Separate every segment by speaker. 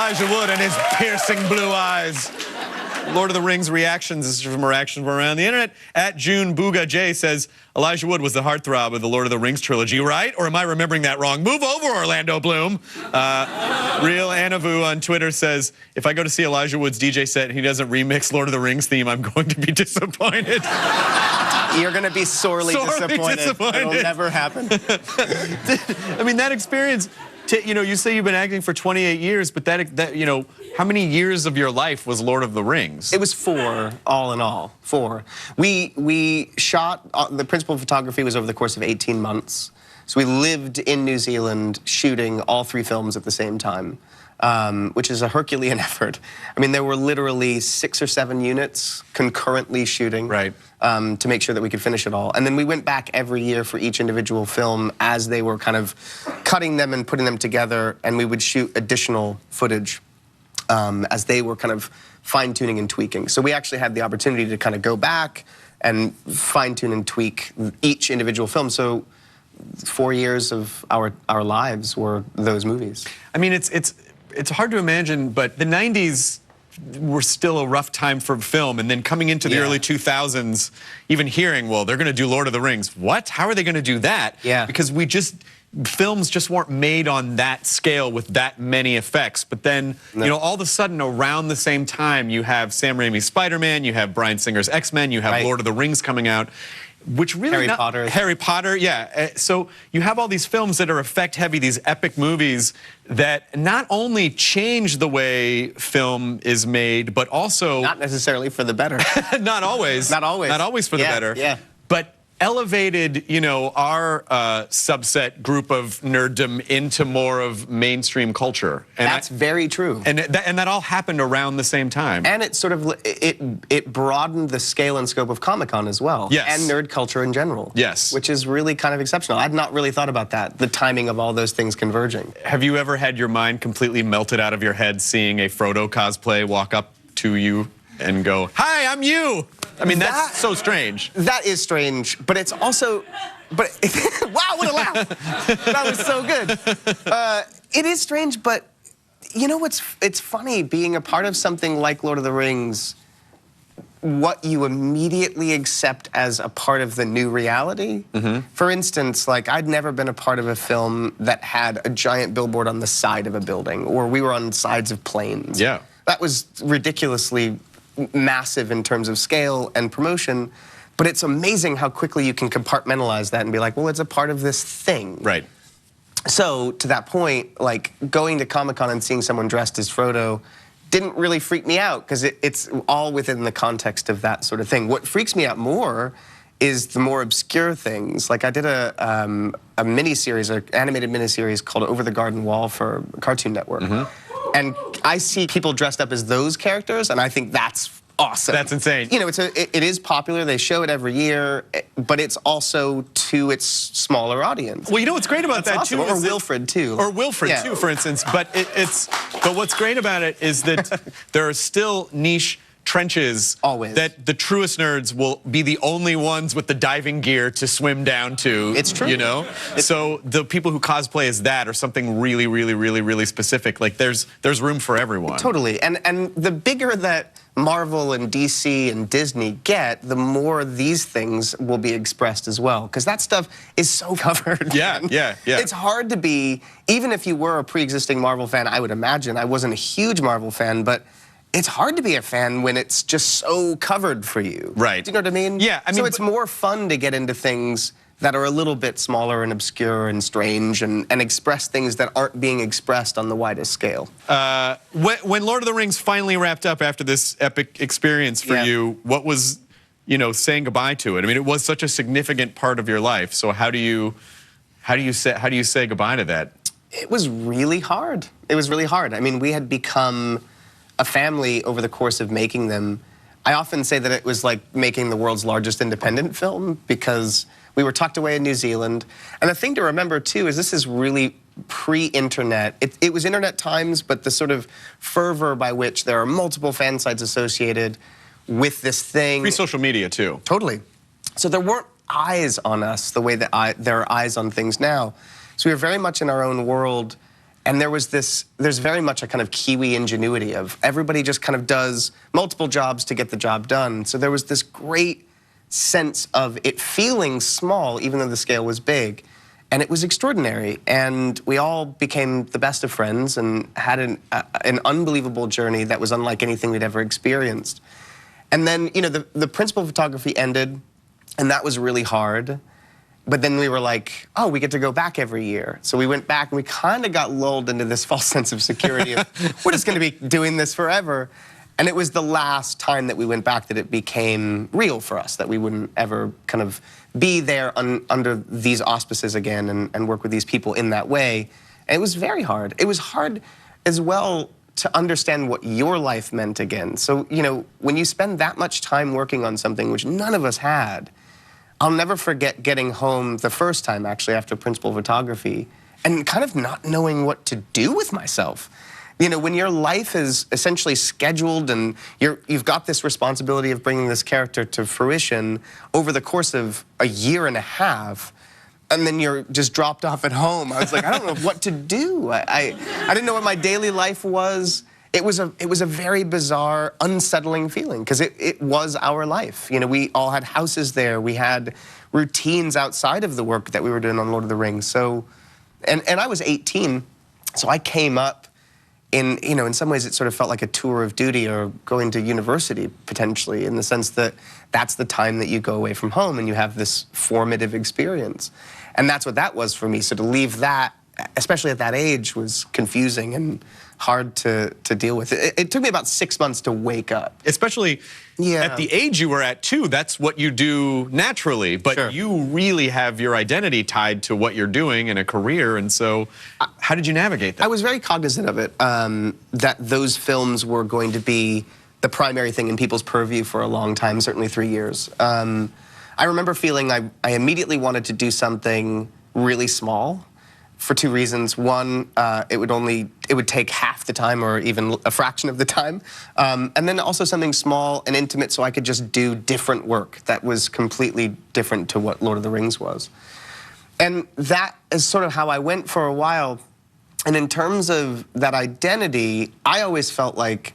Speaker 1: Elijah Wood and his piercing blue eyes. Lord of the Rings reactions. This is from a reaction from around the internet. At June Booga J says, Elijah Wood was the heartthrob of the Lord of the Rings trilogy, right? Or am I remembering that wrong? Move over, Orlando Bloom. Real Anavu on Twitter says, if I go to see Elijah Wood's DJ set and he doesn't remix Lord of the Rings theme, I'm going to be disappointed.
Speaker 2: You're going to be sorely disappointed. It'll never happen.
Speaker 1: I mean, that experience, you know, you say you've been acting for 28 years, but that, you know, how many years of your life was Lord of the Rings?
Speaker 2: It was 4, all in all, 4. We shot, the principal photography was over the course of 18 months. So we lived in New Zealand shooting all 3 films at the same time, which is a Herculean effort. I mean, there were literally 6 or 7 units concurrently shooting.
Speaker 1: Right.
Speaker 2: To make sure that we could finish it all. And then we went back every year for each individual film as they were kind of cutting them and putting them together, and we would shoot additional footage as they were kind of fine-tuning and tweaking. So we actually had the opportunity to kind of go back and fine-tune and tweak each individual film. So 4 years of our lives were those movies.
Speaker 1: I mean, it's hard to imagine, but the 90s were still a rough time for film, and then coming into the early 2000s, even hearing, well, they're going to do Lord of the Rings. What? How are they going to do that?
Speaker 2: Yeah.
Speaker 1: Because films just weren't made on that scale with that many effects. But then, you know, all of a sudden, around the same time, you have Sam Raimi's Spider-Man, you have Bryan Singer's X-Men, you have Lord of the Rings coming out. Which really Harry Potter, yeah. So you have all these films that are effect heavy, these epic movies that not only change the way film is made, but also
Speaker 2: not necessarily for the better.
Speaker 1: Not always.
Speaker 2: Not always.
Speaker 1: Not always for the better.
Speaker 2: Yeah.
Speaker 1: But elevated, you know, our subset group of nerddom into more of mainstream culture. And
Speaker 2: that's very true.
Speaker 1: And that all happened around the same time.
Speaker 2: And it sort of, it broadened the scale and scope of Comic-Con as well.
Speaker 1: Yes.
Speaker 2: And nerd culture in general.
Speaker 1: Yes.
Speaker 2: Which is really kind of exceptional. I'd not really thought about that, the timing of all those things converging.
Speaker 1: Have you ever had your mind completely melted out of your head seeing a Frodo cosplay walk up to you and go, "Hi, I'm you"? I mean, that's so strange.
Speaker 2: That is strange, but it's also, wow, what a laugh. That was so good. It is strange, but you know it's funny being a part of something like Lord of the Rings, what you immediately accept as a part of the new reality. For instance, like I'd never been a part of a film that had a giant billboard on the side of a building, or we were on sides of planes.
Speaker 1: Yeah.
Speaker 2: That was ridiculously massive in terms of scale and promotion, but it's amazing how quickly you can compartmentalize that and be like, well, it's a part of this thing.
Speaker 1: Right.
Speaker 2: So to that point, like going to Comic-Con and seeing someone dressed as Frodo didn't really freak me out because it's all within the context of that sort of thing. What freaks me out more is the more obscure things. Like I did a miniseries, an animated miniseries called Over the Garden Wall for Cartoon Network. And I see people dressed up as those characters, and I think that's awesome.
Speaker 1: That's insane.
Speaker 2: You know, it is popular. They show it every year, but it's also to its smaller audience.
Speaker 1: Well, you know what's great about that
Speaker 2: awesome.
Speaker 1: too,
Speaker 2: or Wilfred too.
Speaker 1: Or Wilfred too, for instance. But but what's great about it is that there are still niche trenches that the truest nerds will be the only ones with the diving gear to swim down to.
Speaker 2: It's true.
Speaker 1: You know? So the people who cosplay as that or something really, really, really, really specific, like there's room for everyone.
Speaker 2: Totally. And the bigger that Marvel and DC and Disney get, the more these things will be expressed as well. Because that stuff is so covered.
Speaker 1: Yeah.
Speaker 2: It's hard to be, even if you were a pre-existing Marvel fan, I would imagine. I wasn't a huge Marvel fan, but it's hard to be a fan when it's just so covered for you.
Speaker 1: Right.
Speaker 2: Do you know what I mean?
Speaker 1: Yeah. I mean,
Speaker 2: so it's more fun to get into things that are a little bit smaller and obscure and strange and express things that aren't being expressed on the widest scale.
Speaker 1: When Lord of the Rings finally wrapped up after this epic experience for you, what was, you know, saying goodbye to it? I mean, it was such a significant part of your life. So how do you say goodbye to that?
Speaker 2: It was really hard. It was really hard. I mean, we had become a family over the course of making them. I often say that it was like making the world's largest independent film because we were tucked away in New Zealand. And the thing to remember, too, is this is really pre-internet. It was internet times, but the sort of fervor by which there are multiple fan sites associated with this thing.
Speaker 1: Pre-social media, too.
Speaker 2: Totally. So there weren't eyes on us the way that there are eyes on things now. So we were very much in our own world, And there's very much a kind of Kiwi ingenuity of everybody just kind of does multiple jobs to get the job done. So there was this great sense of it feeling small, even though the scale was big. And it was extraordinary. And we all became the best of friends and had an unbelievable journey that was unlike anything we'd ever experienced. And then, you know, the principal photography ended, and that was really hard. But then we were like, oh, we get to go back every year. So we went back, and we kind of got lulled into this false sense of security of, we're just going to be doing this forever. And it was the last time that we went back that it became real for us, that we wouldn't ever kind of be there under these auspices again and work with these people in that way. And it was very hard. It was hard as well to understand what your life meant again. So, you know, when you spend that much time working on something, which none of us had, I'll never forget getting home the first time, actually, after principal photography, and kind of not knowing what to do with myself. You know, when your life is essentially scheduled and you've got this responsibility of bringing this character to fruition over the course of a year and a half, and then you're just dropped off at home, I was like, I don't know what to do. I didn't know what my daily life was. It was a very bizarre, unsettling feeling, because it was our life. You know, we all had houses there. We had routines outside of the work that we were doing on Lord of the Rings. So, and I was 18, so I came up in, you know, in some ways it sort of felt like a tour of duty or going to university, potentially, in the sense that that's the time that you go away from home and you have this formative experience. And that's what that was for me. So to leave that, especially at that age, was confusing and hard to deal with. It took me about 6 months to wake up.
Speaker 1: Especially at the age you were at, too. That's what you do naturally. But you really have your identity tied to what you're doing in a career. And so how did you navigate that?
Speaker 2: I was very cognizant of it, that those films were going to be the primary thing in people's purview for a long time, certainly 3 years. I remember feeling I immediately wanted to do something really small, for two reasons. One, it would take half the time or even a fraction of the time. And then also something small and intimate so I could just do different work that was completely different to what Lord of the Rings was. And that is sort of how I went for a while. And in terms of that identity, I always felt like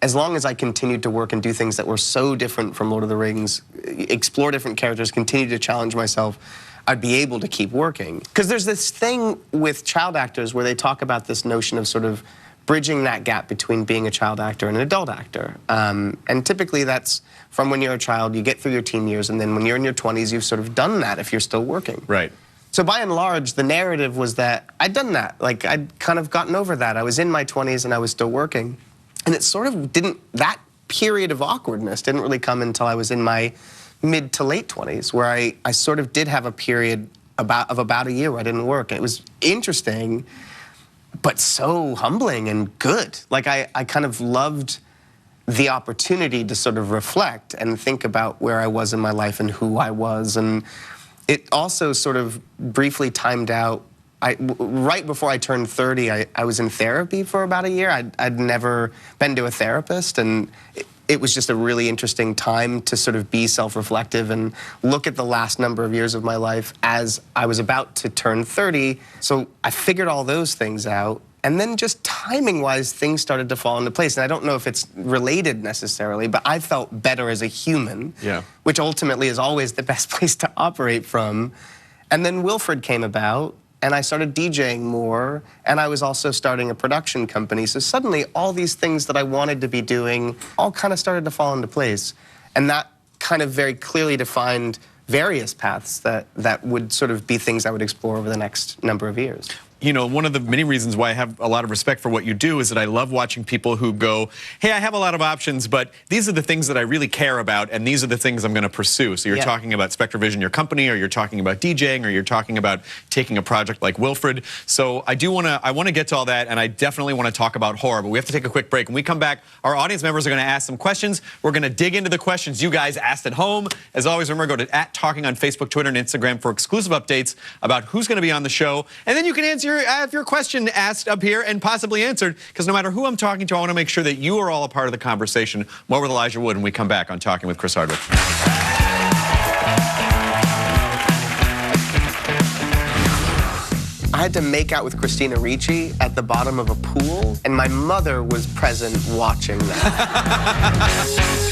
Speaker 2: as long as I continued to work and do things that were so different from Lord of the Rings, explore different characters, continue to challenge myself, I'd be able to keep working. Because there's this thing with child actors where they talk about this notion of sort of bridging that gap between being a child actor and an adult actor. And typically that's from when you're a child, you get through your teen years, and then when you're in your 20s, you've sort of done that if you're still working.
Speaker 1: Right.
Speaker 2: So by and large, the narrative was that I'd done that. Like, I'd kind of gotten over that. I was in my 20s and I was still working. And it sort of that period of awkwardness didn't really come until I was in my mid to late 20s, where I sort of did have a period of about a year where I didn't work. And it was interesting, but so humbling and good. Like, I kind of loved the opportunity to sort of reflect and think about where I was in my life and who I was. And it also sort of briefly timed out. Right before I turned 30, I was in therapy for about a year. I'd never been to a therapist, and it was just a really interesting time to sort of be self-reflective and look at the last number of years of my life as I was about to turn 30. So I figured all those things out, and then just timing-wise, things started to fall into place. And I don't know if it's related necessarily, but I felt better as a human, which ultimately is always the best place to operate from. And then Wilfred came about, and I started DJing more, and I was also starting a production company. So suddenly, all these things that I wanted to be doing all kind of started to fall into place. And that kind of very clearly defined various paths that would sort of be things I would explore over the next number of years.
Speaker 1: You know, one of the many reasons why I have a lot of respect for what you do is that I love watching people who go, hey, I have a lot of options, but these are the things that I really care about, and these are the things I'm going to pursue. So you're talking about SpectraVision, your company, or you're talking about DJing, or you're talking about taking a project like Wilfred. So I want to get to all that, and I definitely want to talk about horror, but we have to take a quick break. When we come back, our audience members are going to ask some questions. We're going to dig into the questions you guys asked at home. As always, remember, go to @Talking on Facebook, Twitter, and Instagram for exclusive updates about who's going to be on the show, and then you can have your question asked up here and possibly answered, because no matter who I'm talking to, I want to make sure that you are all a part of the conversation. More with Elijah Wood when we come back on Talking with Chris Hardwick.
Speaker 2: had to make out with Christina Ricci at the bottom of a pool, and my mother was present watching that.